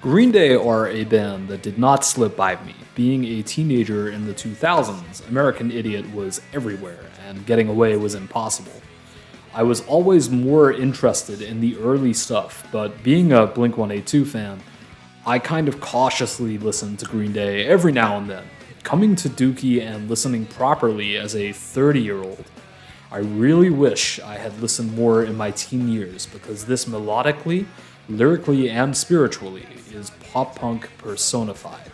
Green Day are a band that did not slip by me. Being a teenager in the 2000s, American Idiot was everywhere, and getting away was impossible. I was always more interested in the early stuff, but being a Blink-182 fan, I kind of cautiously listened to Green Day every now and then. Coming to Dookie and listening properly as a 30-year-old, I really wish I had listened more in my teen years, because this melodically, lyrically, and spiritually is pop punk personified,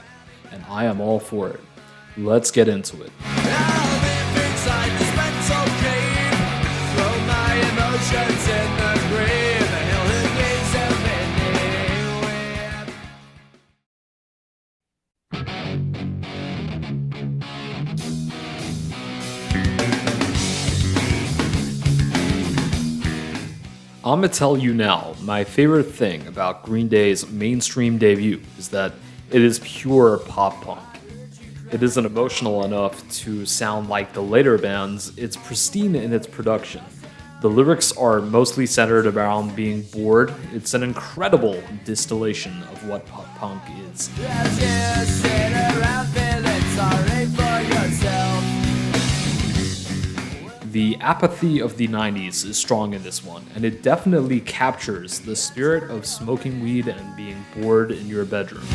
and I am all for it. Let's get into it. I'ma tell you now, my favorite thing about Green Day's mainstream debut is that it is pure pop punk. It isn't emotional enough to sound like the later bands, it's pristine in its production. The lyrics are mostly centered around being bored. It's an incredible distillation of what pop punk is. The apathy of the 90s is strong in this one, and it definitely captures the spirit of smoking weed and being bored in your bedroom.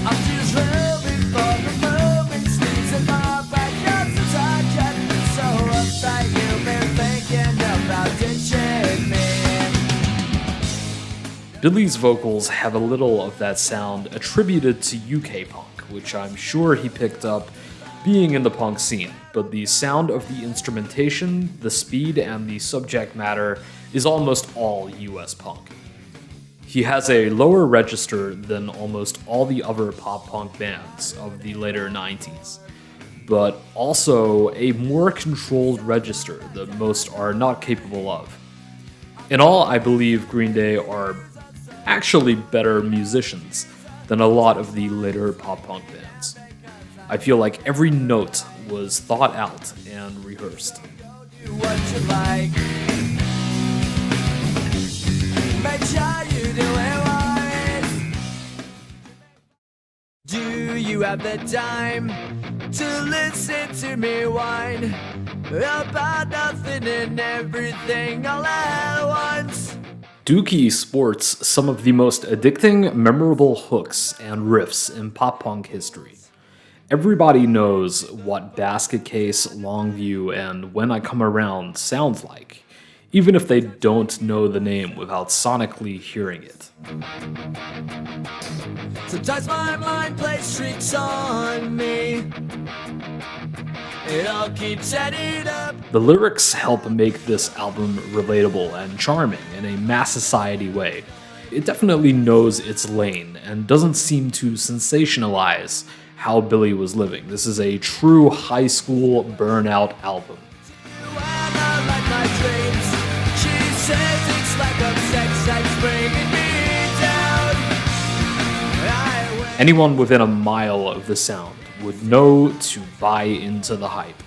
Billy's vocals have a little of that sound attributed to UK punk, which I'm sure he picked up being in the punk scene, but the sound of the instrumentation, the speed, and the subject matter is almost all US punk. He has a lower register than almost all the other pop punk bands of the later 90s, but also a more controlled register that most are not capable of. In all, I believe Green Day are actually better musicians than a lot of the later pop punk bands. I feel like every note was thought out and rehearsed. Do you have the time to listen to me whine about nothing and everything all at once? Dookie sports some of the most addicting, memorable hooks and riffs in pop punk history. Everybody knows what Basket Case, Longview, and When I Come Around sounds like, even if they don't know the name without sonically hearing it. Sometimes my mind plays tricks on me. It all keeps adding up. The lyrics help make this album relatable and charming in a mass society way. It definitely knows its lane and doesn't seem to sensationalize how Billy was living. This is a true high school burnout album. Anyone within a mile of the sound would know to buy into the hype.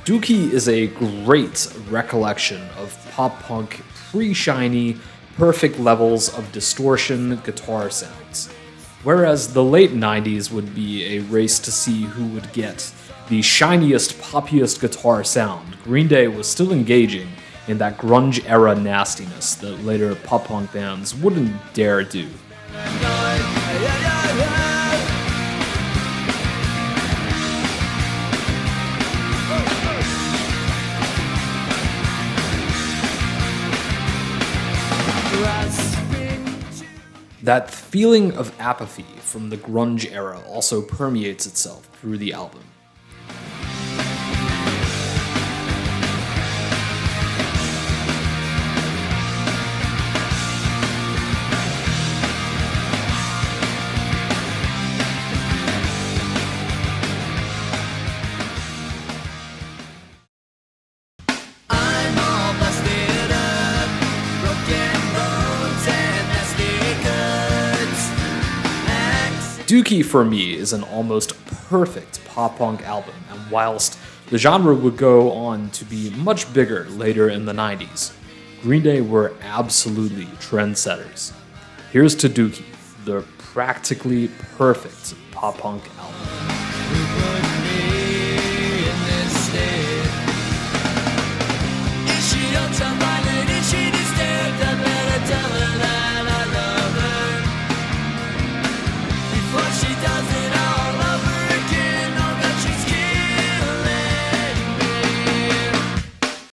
Dookie is a great recollection of pop punk pre-shiny, perfect levels of distortion guitar sounds. Whereas the late 90s would be a race to see who would get the shiniest, poppiest guitar sound, Green Day was still engaging in that grunge era nastiness that later pop punk bands wouldn't dare do. That feeling of apathy from the grunge era also permeates itself through the album. Dookie for me is an almost perfect pop-punk album, and whilst the genre would go on to be much bigger later in the 90s, Green Day were absolutely trendsetters. Here's to Dookie, the practically perfect pop punk album.